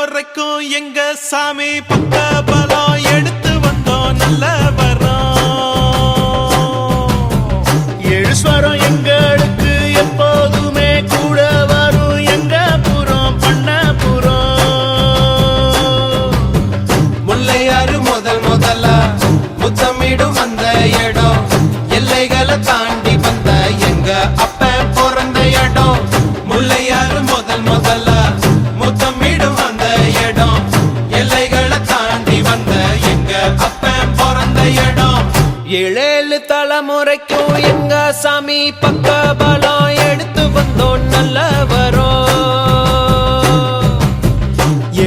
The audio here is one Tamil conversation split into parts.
முறைக்கும் எங்க சாமி பக்க பலம் எடுத்து வந்தோம் நல்ல வரோம். எழுஸ்வரம் எங்களுக்கு எப்போதுமே கூட வரும் எங்க புறம் பண்ணபுரம். முல்லையாறு முதலா முத்தமிடும் அந்த இடம் எல்லைகளை தாண்டி வந்த எங்க அப்ப பிறந்த இடம். முல்லையாறு முதலா முத்தமிடும் அந்த இடம் எல்லைகளை தாண்டி வந்த எங்க அப்ப பிறந்த இடம். 7 தலைமுறைக்கும் எங்க சாமி பக்க பலம் எடுத்து வந்தோம் நல்ல வரோம்.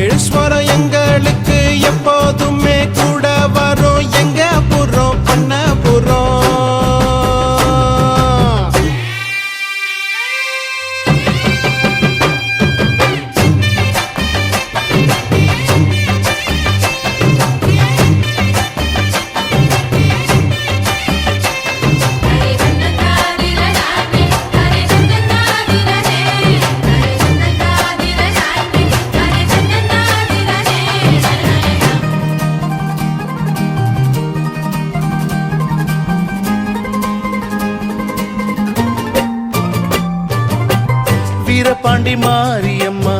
எழுஸ்வரம் எங்களுக்கு எப்போதுமே கூட வரும் எங்க புறம் பண்ணபுரம். வீரபாண்டி மாரியம்மா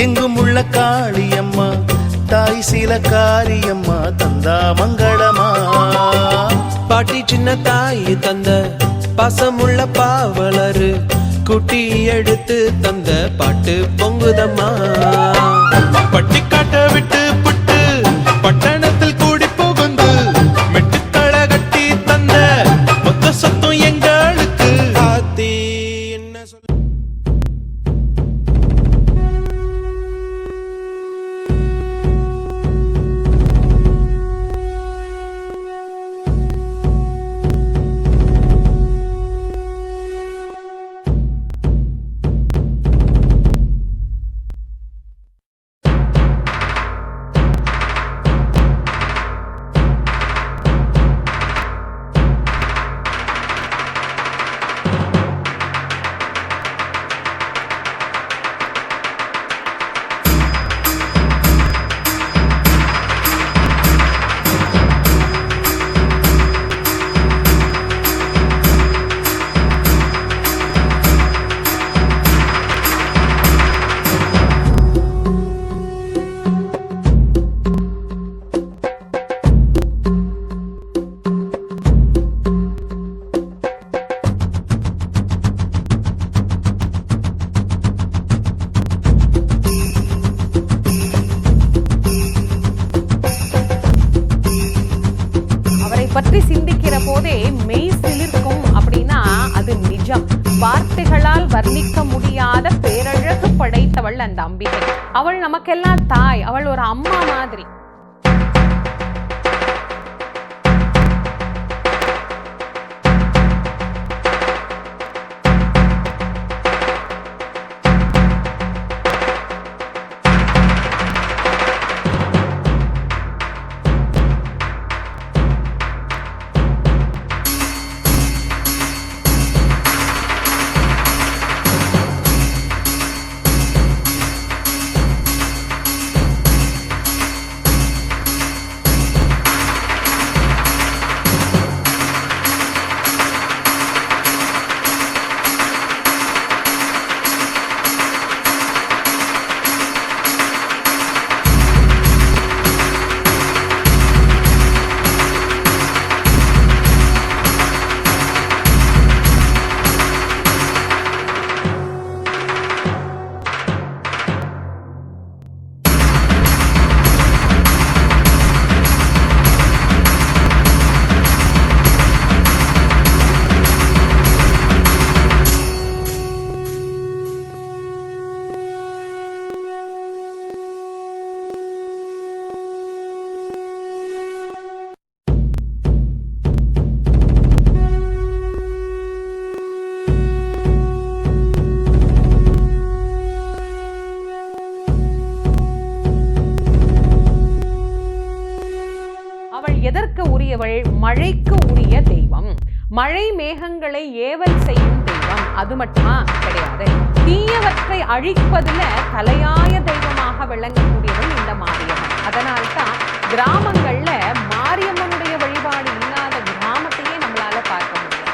எங்கும் உள்ள காளியம்மா தாய் சில காரியம்மா தந்தா மங்களமா. பாட்டி சின்ன தாய் தந்த பாசமுள்ள பாவலரு குட்டி எடுத்து தந்த பாட்டு பொங்குதம்மா. பட்டி காட்ட விட்டு புட்டு பட்டணத்தில் கூடி புகுந்து மெட்டுக்கள கட்டி தந்த மொத்த சொத்தும் எங்களுக்கு ஆத்தி என்ன சொல்ல. பற்றி சிந்திக்கிற போதே மெய் சிலிர்க்கும் அப்படின்னா அது நிஜம். வார்த்தைகளால் வர்ணிக்க முடியாத பேரழகு படைத்தவள் அந்த அம்பிகை. அவள் நமக்கெல்லாம் தாய். அவள் ஒரு அம்மா மாதிரி. எதற்கு உரியவள்? மழைக்கு உரிய தெய்வம். மழை மேகங்களை ஏவல் செய்யும் தெய்வம். அது மட்டுமா கிடையாது, தீயவற்றை அழிப்பதில் தலையாய தெய்வமாக தெய்வமாக விளங்கக்கூடியவள் இந்த மாரியம்மன். அதனால்தான் கிராமங்கள்ல மாரியம்மனுடைய வழிபாடு இல்லாத கிராமத்தையே நம்மளால பார்க்க முடியும்.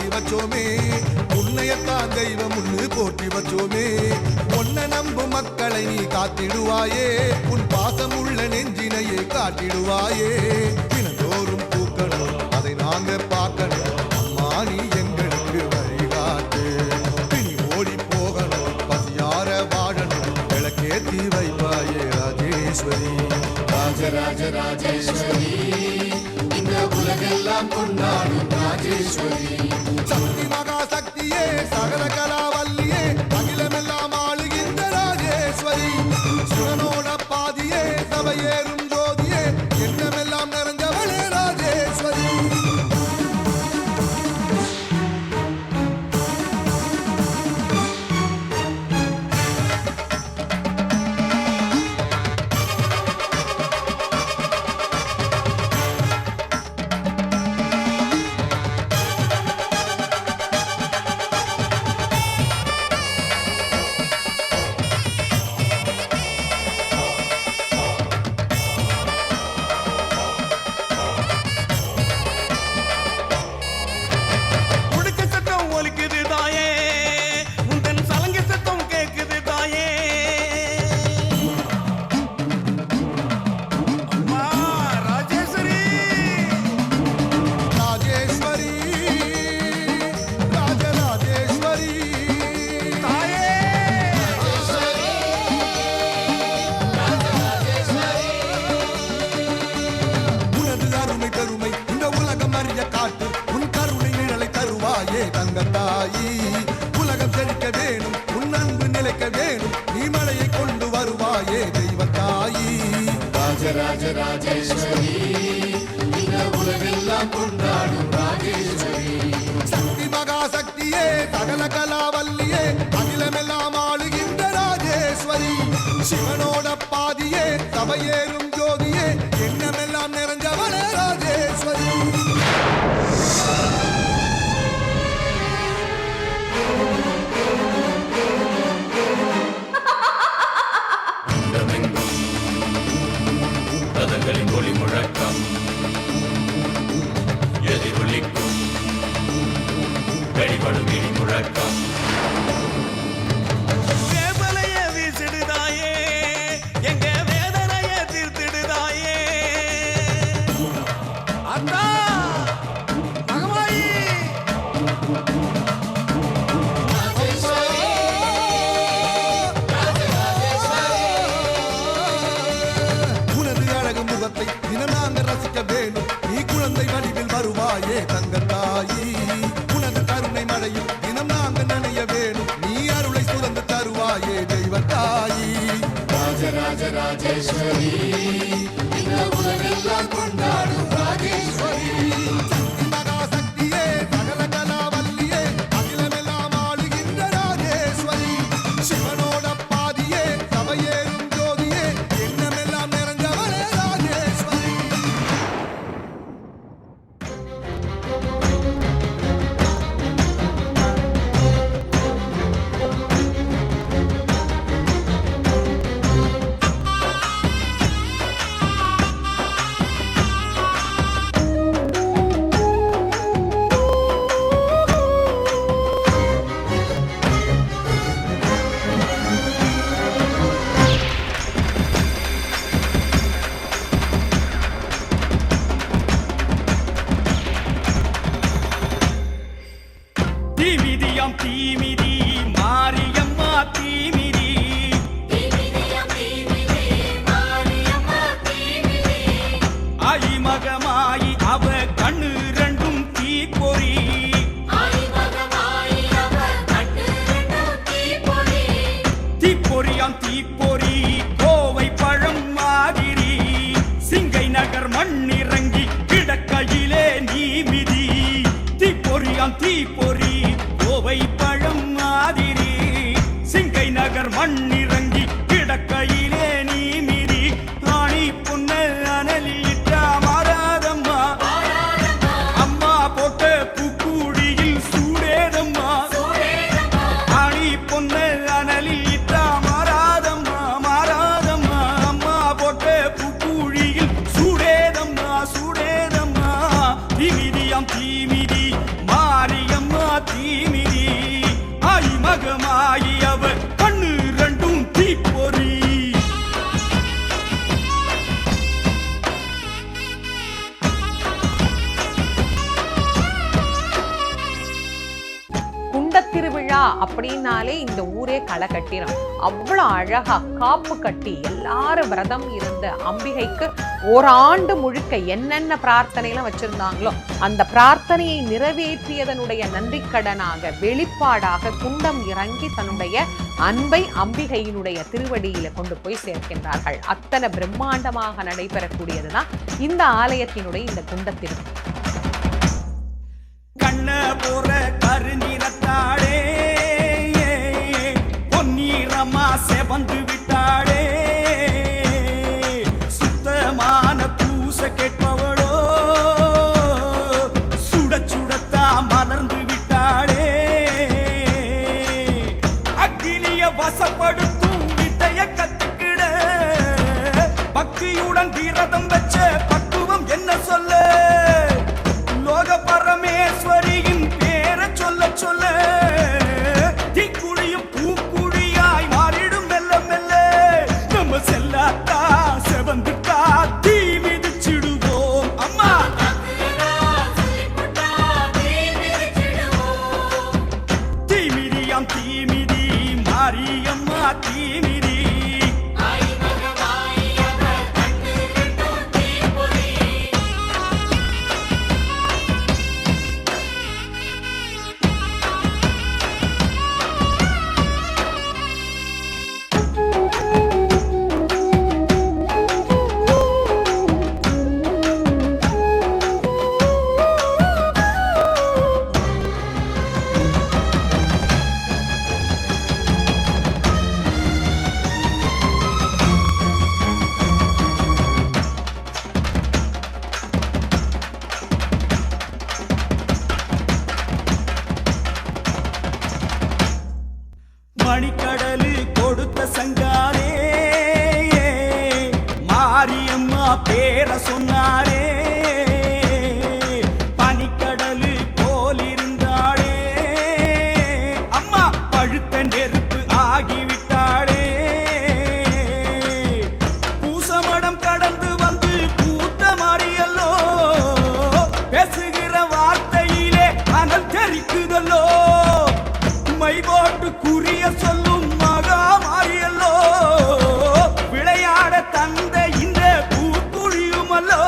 வச்சோமே உன்னையத்தான் தெய்வம் முன்னு போற்றி வச்சோமே உன்னை நம்பும் மக்களை நீ காத்திடுவாயே, உன் பாசமுள்ள நெஞ்சினையே காட்டிடுவாயே. தினந்தோறும் பூக்கணும், அதை நாங்க பார்க்கணும், அம்மா நீ எங்களுக்கு வழிகாட்டு. பிணி ஓடி போகணும், பசியார வாழணும், விளக்கேத்தி வைப்பாயே ராஜேஸ்வரி. ராஜராஜ ராஜேஸ்வரி, இந்த உலகெல்லாம் கொண்டாடும் ராஜேஸ்வரி. சக்தி மகா சக்தியே, சகல கலாவல்லியே, அகிலமெல்லாம் ஆளுகின்ற ராஜேஸ்வரி. சிவனோட பாதியே, சபையேறும் ஜோதியே, எண்ணமெல்லாம் நிறைஞ்சவளே ராஜேஸ்வரி. உடுக்க சத்தம் ஒலிக்குது தாயே, உந்தன் சலங்கை சத்தம் கேக்குது தாயே. அம்மா ராஜேஸ்வரி, ராஜேஸ்வரி, ராஜராஜேஸ்வரி, தாயே. உனது அருமை பெருமை இந்த உலகம் அறிய காட்டு, உன் கருணை நிழலை தருவாயே தங்கத்தாயி. உலகம் செழிக்க வேணும், உன் அன்பு நிலைக்க வேணும், நீ மழையை கொண்டு வருவாயே தெய்வத்தாயி. ராஜராஜ ராஜேஸ்வரி, இந்த உலகெல்லாம் கொண்டாடும் ராஜேஸ்வரி. சக்தி மகா சக்தியே, சகல கலாவல்லியே, அகிலமெல்லாம் ஆளுகின்ற ராஜேஸ்வரி. சிவனோட பாதியே, சபையேறும் ஜோதியே, எண்ணமெல்லாம் நிறைஞ்சவளே ராஜேஸ்வரி. ரதங்களின் ஒளி முழக்கம் எதிரொலிக்கும், வெளிப்படும் இடி முழக்கம். வேப்பலைய வீசிடு தாயே, எங்க வேதனைய தீர்த்திடு தாயே. அத்தா மகமாயி, உனது அழகு முகத்தை தினம் நாங்க ரசிக்க வேணும், நீ குழந்தை வடிவில் வருவாயே தங்கத்தாயி. உனது கருணை மழையில் தினம் நாங்க நினைய வேணும், நீ அருளை சுரந்து தருவாயே தெய்வத்தாயி. ராஜராஜ ராஜேஸ்வரி, இந்த உலகெல்லாம் கொண்டாடும் ராஜேஸ்வரி. சக்தி மகா சக்தியே, சகல கலாவல்லியே, அகிலமெல்லாம் ஆளுகின்ற ராஜேஸ்வரி. சிவனோட பாதியே, சபையேறும் ஜோதியே, எண்ணமெல்லாம் நிறைஞ்சவளே ராஜேஸ்வரி. தீமிதியாம் தீமிதி மாரியம்மா தீமிதி. ஆயிமகமாயி அவ கண்ணு ரெண்டும் தீப்பொறி. தீப்பொறியாம் தீப்பொறி கோவை பழம் மாதிரி, சிங்கை நகர் மண்ணிறங்கி கிடக்கையிலே நீ மிதி. தீப்பொறியாம் தீப்பொறி கோவை பழம் மாதிரி, சிங்கை நகர் மண்ணிறங்கி கிடக்கையிலே நீ மிதி. ஆணி பொன்ன அனலிட்டா மாறாதம்மா, அம்மா போட்ட பூக்குடியில் சூடேதம்மா. ஆணி பொன்ன அனலிட்டா மாறாதம்மா, மாறாதம்மா, அம்மா போட்ட பூக்குழியில் சூடேதம்மா, சூடேதம்மா. தீமிதியாம் தீமிதி மாரியம்மா தீமிதி. ஆய் மகமாயி அவ கண்ணு ரெண்டும் அப்படின்னாலே இந்த ஊரே களை கட்டிரும். அவ்வளோ அழகா காப்பு கட்டி எல்லாரும் விரதம் இருந்த அம்பிகைக்கு ஓராண்டு முழுக்க என்னென்ன பிரார்த்தனைலாம் வச்சிருந்தாங்களோ அந்த பிரார்த்தனையை நிறைவேற்றியதனுடைய நன்றிக்கடனாக வெளிப்பாடாக குண்டம் இறங்கி தன்னுடைய அன்பை அம்பிகையினுடைய திருவடியில கொண்டு போய் சேர்க்கின்றார்கள். அத்தனை பிரம்மாண்டமாக நடைபெறக்கூடியதுதான் இந்த ஆலயத்தினுடைய இந்த குண்டத்திற்கு. கண்ண போற கருநிறத்தாடே பொன்னீரமா செவந்து விட்டாடே சுத்தமான பூச கேட்பவளோ சுட சுடத்தா மலர்ந்து விட்டாடே அக்கினிய வசப்படுத்தும் வித்தைய கத்துக்கிட பக்தியுடன் விரதம் வச்ச பக்குவம் என்ன சொல்ல லோக பரமேஸ்வரியின் பேர சொல்ல சொல்ல தீக்குழியும் பூக்குழியாய் மாறிடும் மெல்ல மெல்ல நம்ம செல்லாத்தா செவந்துட்டா தீ மிதிச்சிடுவோம் அம்மா தீமிதியாம் தீமிதி மாரியம்மா தீமிதி மணிக்கடலு கொடுத்த சங்காரே மாரியம்மா பேர சொன்னாரே பனிக்கடலு போல் இருந்தாளே அம்மா பழுத்த நெருப்பு ஆகிவிட்டாளே பூசமடம் கடந்து வந்து பூத்த மாறியல்லோ பேசுகிற வார்த்தையிலே அனல் தெரிக்குதல்லோ மை போட்டு குறிய சொல்லும் மகா மாறியல்லோ விளையாட தந்த இந்த பூக்குழியுமல்லோ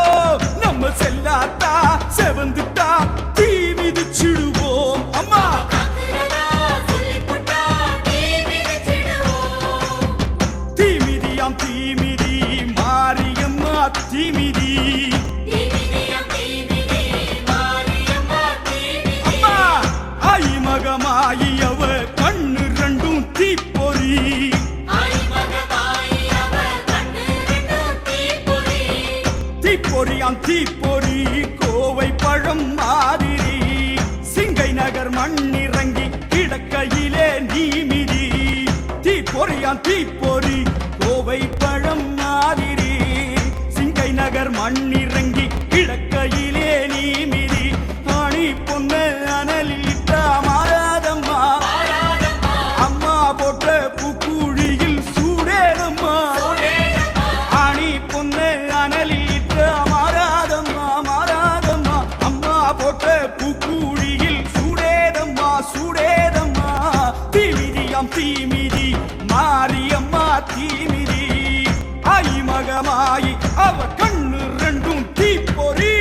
நம்ம செல்லாத்தா செவந்துட்டா தீ மிதிச்சிடுவோம் அம்மா தீமிதியாம் தீமிதி மாரியம்மா தீமிதி அம்மா ஆயி மகமாயி அவ கண்ணு ரெண்டும் தீப்பொறி தீப்பொறியாம் தீப்பொறி கோவை பழம் மாதிரி சிங்கை நகர் மண்ணிறங்கி கிடக்கையிலே நீமிதி தீப்பொறியாம் தீப்பொறி கோவை பழம் மாதிரி சிங்கை நகர் மண்ணிறங்கி கிடக்கையிலே நீமிதி ஆணி பொண்ணு அனலிட்டா மாறாதம்மா அம்மா போட்ட பூக்குழியில் சூடேதம்மா ஆணி பொண்ணு அனலிட்டா மாறாதம்மா மாறாதம்மா அம்மா போட்ட பூக்குழியில் சூடேதம்மா சூடேதம்மா தீமிதியாம் தீமிதி மாரியம்மா தீமிதி ஆயி மகமாயி அவ கண்ணு ரெண்டும் தீப்பொறி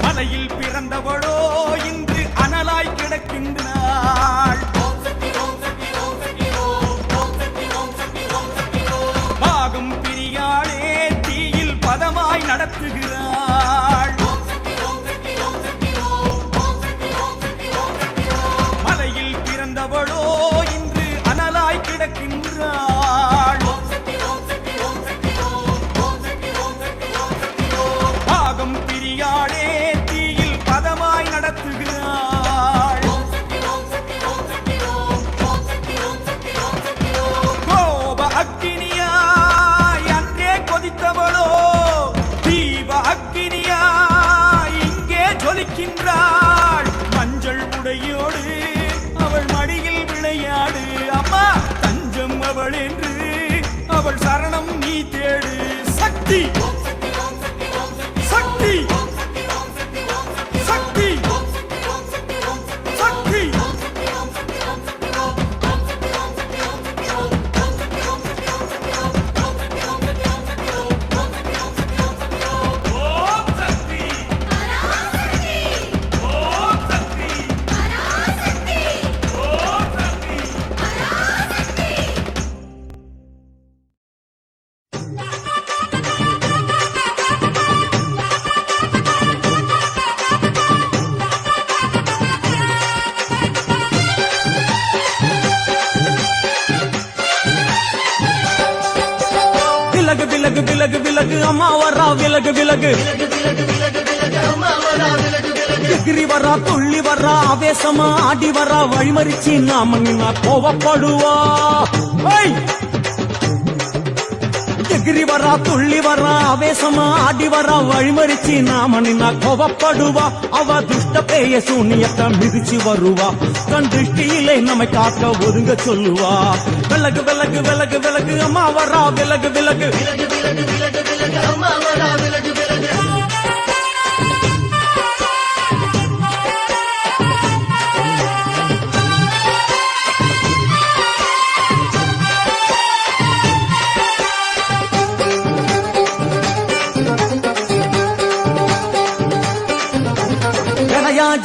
மலையில் பிறந்தவளோ இன்று அனலாய் கிடக்கின்றாள் பாகம் பிரியாளே தீயில் பதமாய் நடத்துகிறாள் மலையில் பிறந்தவளோ இன்று அனலாய் கிடக்கின்றாள் பாகம் பிரியாளே தீயில் பதமாய் நடத்துகிறாள் கோப அக்கினியாய் அன்றே கொதித்தவளோ தீப அக்கினியாய் இங்கே ஜொலிக்கின்றாள் மஞ்சள் உடையோடு அவள் மடியில் விளையாடு அம்மா தஞ்சம் அவள் என்று அவள் சரணம் நீ தேடு சக்தி சக்தி சக்தி சக்தி விலகு விலகு விலகு விலகு அம்மா வரா விலகு விலகு எகிரி வரா துள்ளி வரா ஆவேசமா ஆடி வரா வழிமறிச்சு நாம நின்னா கோவப்படுவா எகிரி வரா துள்ளி வரா ஆவேசமா ஆடி வரா வழிமறிச்சு நாம நின்னா கோவப்படுவா அவ துஷ்ட பேய சூனியத்தை மிதிச்சு வருவா கண் திருஷ்டியிலே நம்மை காக்க ஒதுங்க சொல்லுவா விலகு விலகு விலகு விலகு அம்மா வரா விலகு விலகு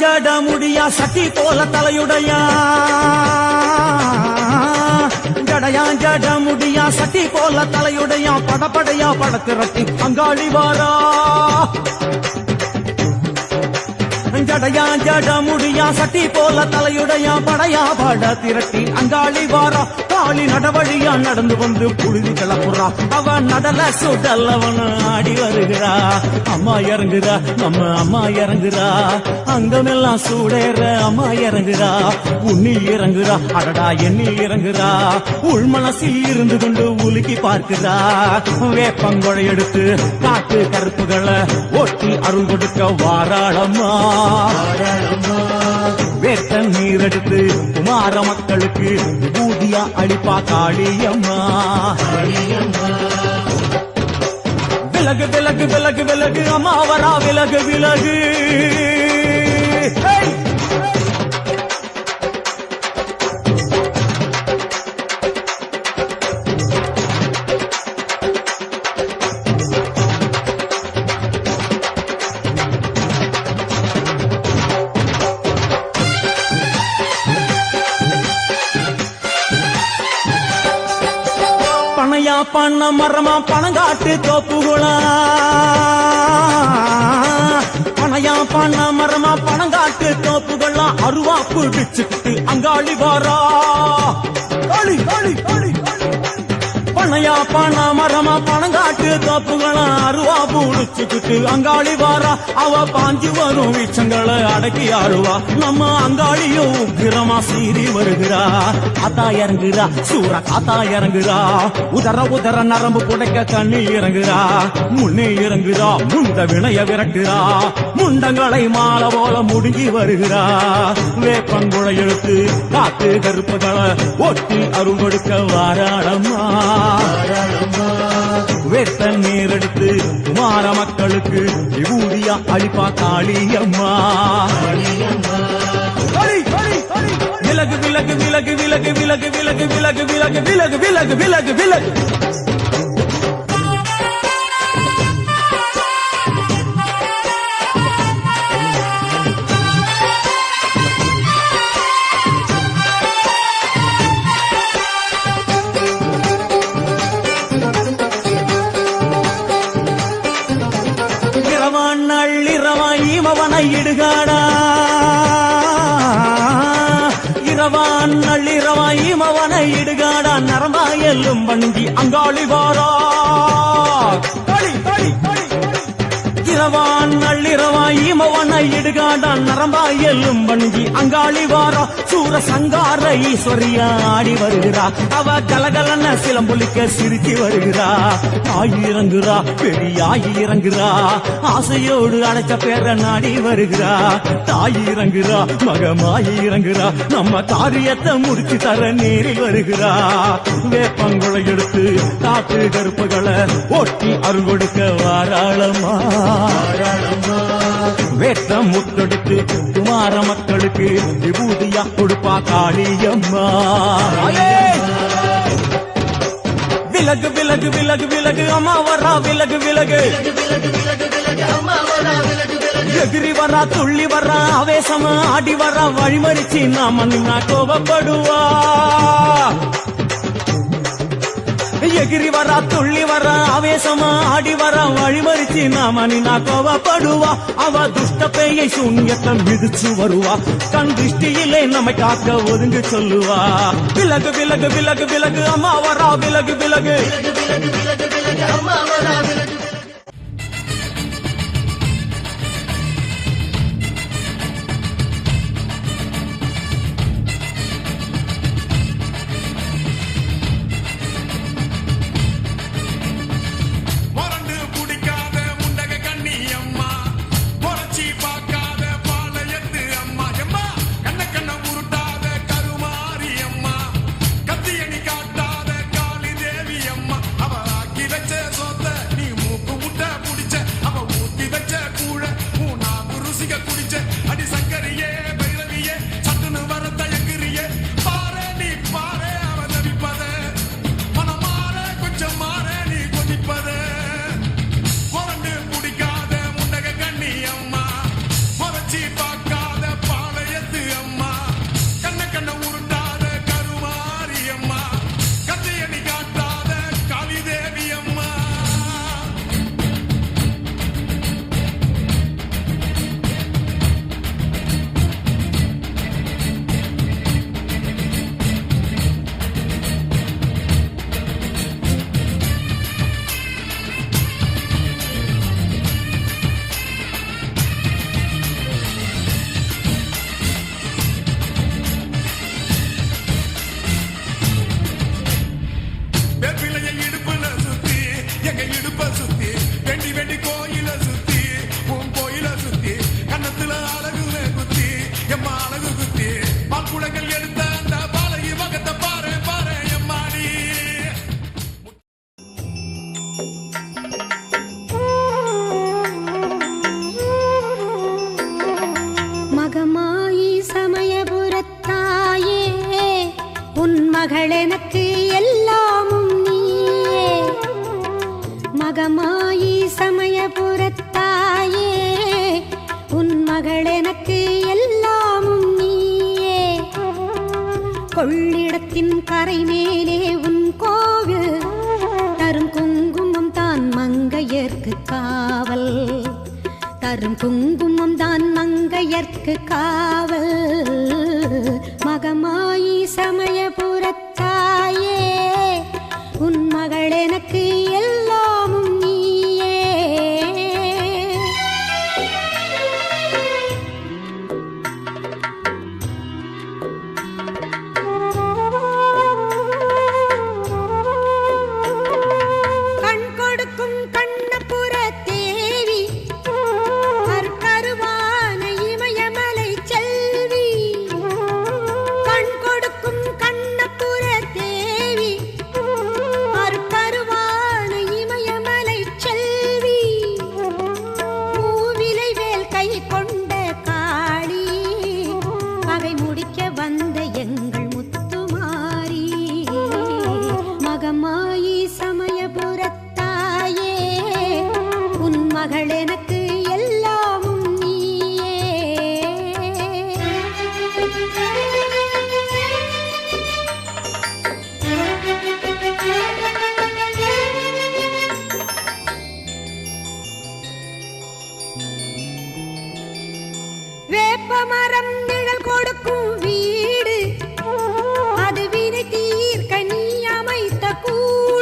ஜட முடியா சட்டி போல தலையுடையா ஜடையா ஜட முடியா சட்டி போல தலையுடையா படப்படையா படத்திரட்டி அங்காளி வாரா ஜடையா ஜட முடியா சட்டி போல தலையுடையா படையா பட திரட்டி அங்காளி வாரா காளி நடவழியா நடந்து வந்து புழுதி கிளப்புறா அவ நடல சுடல்லவன ஆடி வருகிறா அம்மா இறங்குறா நம்ம அம்மா இறங்குறா அங்கமெல்லாம் சூடேற அம்மா இறங்குறா உன்னில் இறங்குறா அடடா எண்ணில் இறங்குறா உள் மனசில் இருந்து கொண்டு உலுக்கி பார்க்கிறா வேப்பங்கொழை எடுத்து காட்டு கருப்புகளை ஒட்டி அருள் கொடுக்க வாராளம்மா வேட்ட நீர் எடுத்து குமார மக்களுக்கு விபூதியா அளிப்பா காளியம்மா விலகு விலகு விலகு விலகு அம்மா வரா விலகு விலகு பனையா பண்ண மரமா பணங்காட்டு தோப்புகளா பனையா பண்ண மரமா பணங்காட்டு தோப்புகளா அருவா பிடிச்சுக்கிட்டு அங்காளி வாரா களி களி களி பனையா பண்ண மரமா பணங்காட்டு தோப்புகளா அருவா பிடிச்சுக்கிட்டு அங்காளி வாரா அவ பாஞ்சு வரும் வீச்சங்களை அடக்கி ஆடுவா நம்ம அங்காளியும் உக்கிரமா சீறி வருகிறா காத்தா இறங்குறா சூற காத்தா இறங்குறா உதர உதர நரம்பு புடைக்க கண்ணில் இறங்குறா முன்னே இறங்குறா முண்ட வினைய விரட்டுறா முண்டங்களை மாலை போல முடுங்கி வருகிறா வேப்பங்குழை எழுத்து காத்து கருப்புகளை ஒட்டி அருள் கொடுக்க வாராளம்மா வேட்ட நீர் எடுத்து குமார மக்களுக்கு விபூதியா அளிப்பா காளியம்மா விலகு விலகு விலகு விலகு விலகு விலகு விலகு விலகு விலகு விலகு விலகு விலகு இமவனை இடுகாடா இரவான் நள்ளிரவா இமவனை இடுகாடா நரம்பா எல்லும் வண்டி அங்காளி வாரா இரவான் நள்ளிரவாய் மவன இடுகாடான் நரம்பா எல்லும் வணங்கி அங்காளி வாரா சூர சங்கார ஈஸ்வரியா ஆடி வருகிறா அவ கலகலன சிலம்பொலிக்க சிரிச்சு வருகிறா ஆயி இறங்குறா பெரியாயி இறங்குறா ஆசையோடு அடைச்ச பேர நாடி வருகிறா தாயி இறங்குறா மகமாயி இறங்குறா நம்ம காரியத்தை முடிச்சு தர நேரில் வருகிறா வேப்பங்குளை எடுத்து காட்டு கருப்புகளை ஒட்டி அருள் கொடுக்க வாராளமா வேட்ட முத்தெடுத்து குமார மக்களுக்கு விபூதியா கொடுப்பா காளியம்மா விலகு விலகு விலகு விலகு அம்மா வரா விலகு விலகு எகிரி வரா துள்ளி வரா ஆவேசமா ஆடி வரா வழிமறிச்சு நாம நின்னா கோபப்படுவா எகிரி வரா துள்ளி வரா ஆவேசமா ஆடி வரா வழிமறிச்சு நாம நின்னா கோபப்படுவா அவ துஷ்ட பேயை சூன்யத்தை மிதிச்சு வருவா கண் திருஷ்டியிலே நம்மை காக்க ஒதுங்கு சொல்லுவா விலகு விலகு விலகு விலகு அம்மா வரா விலகு விலகு மறந்து பிடிக்காத முண்டக கண்ணி அம்மா பொறச்சி பார்க்காத பாளையத்து அம்மா எம்மா கண்ண கண்ண உருட்டாத கருமாரி அம்மா கத்தியணி காட்டாத காளி தேவி அம்மா அவ ஆக்கி வச்ச சொத்த நீ மூக்கு முட்டை புடிச்ச அவ ஊத்தி வச்ச கூழ மூணா ருசிக குடிச்ச அடி சங்கரியே பைரவியே சட்டுன்னு வர தயங்கிரியே பாரு நீ பாரு அவ தவிப்பத மனமாற கொஞ்சம் மாற நீ கொதிப்பத மறந்து பிடிக்காத முண்டக கண்ணி அம்மா மறைச்சி பார்க்காத பாளையத்து அம்மா கண்ண கண்ண உருட்டாத கருமாரி அம்மா கத்தையணி காட்டாத காளி தேவி அம்மா வேப்பிலைய இடுப்புல சுத்தி எங்க இடுப்ப சுத்தி வெண்டி வெண்டி கோயில சுத்தி உன் கோயில சுத்தி கன்னத்துல அழகுல குத்தி எம்மா அழகு குத்தி பால்குடங்கள் எடுத்த அந்த பாலகி மகத்தை பாரு பாரு எம்மாடி மகமாயி சமயபுரத்தாயே உன் மகள் எனக்கு எல்லாமும் நீயே மகமாயி சமயபுரத்தாயே உன் மகள் எனக்கு எல்லாமும் நீயே கொள்ளிடத்தின் கரை மேலே உன் கோவில் தரும் குங்குமம் தான் மங்கையர்க்கு காவல் தரும் குங்குமம் தான் மங்கையர்க்கு காவல் மகமாயி சமயபுரத்தாயே உன் மகள் எனக்கு எல்லாமும் நீயே கண் கொடுக்கும் கண்ணபுர தேவி கருவான இமயமலை செல்வி கண் கொடுக்கும் கண்ணபுர தேவி கருவான இமயமலை செல்வி மூவிலை வேல் கை கொண்ட காளி பகை முடிக்க வந்த எங்கள் முத்துமாரி மகமாயி சமயபுரத்தாயே உன் மகள் எனக்கு எல்லாமும் நீயே வேப்பமரம் நிழல் கொடுக்கும் வீடு அது வினை தீர்க்க நீ அமைத்த கூடு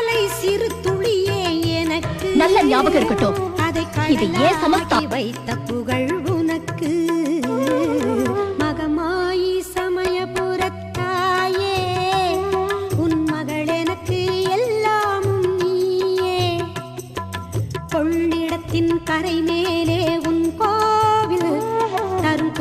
காலை சிறு துளியே எனக்கு நல்ல ஞாபகம் இருக்கட்டும். அதை இது ஏன் சமஸ்தா? கடலாக்கி வைத்த புகழ் உனக்கு மகமாயி சமயபுரத்தாயே உன் மகள் எனக்கு எல்லாமும் நீயே கொள்ளிடத்தின் கரை மேலே உன் கோவில் தரும்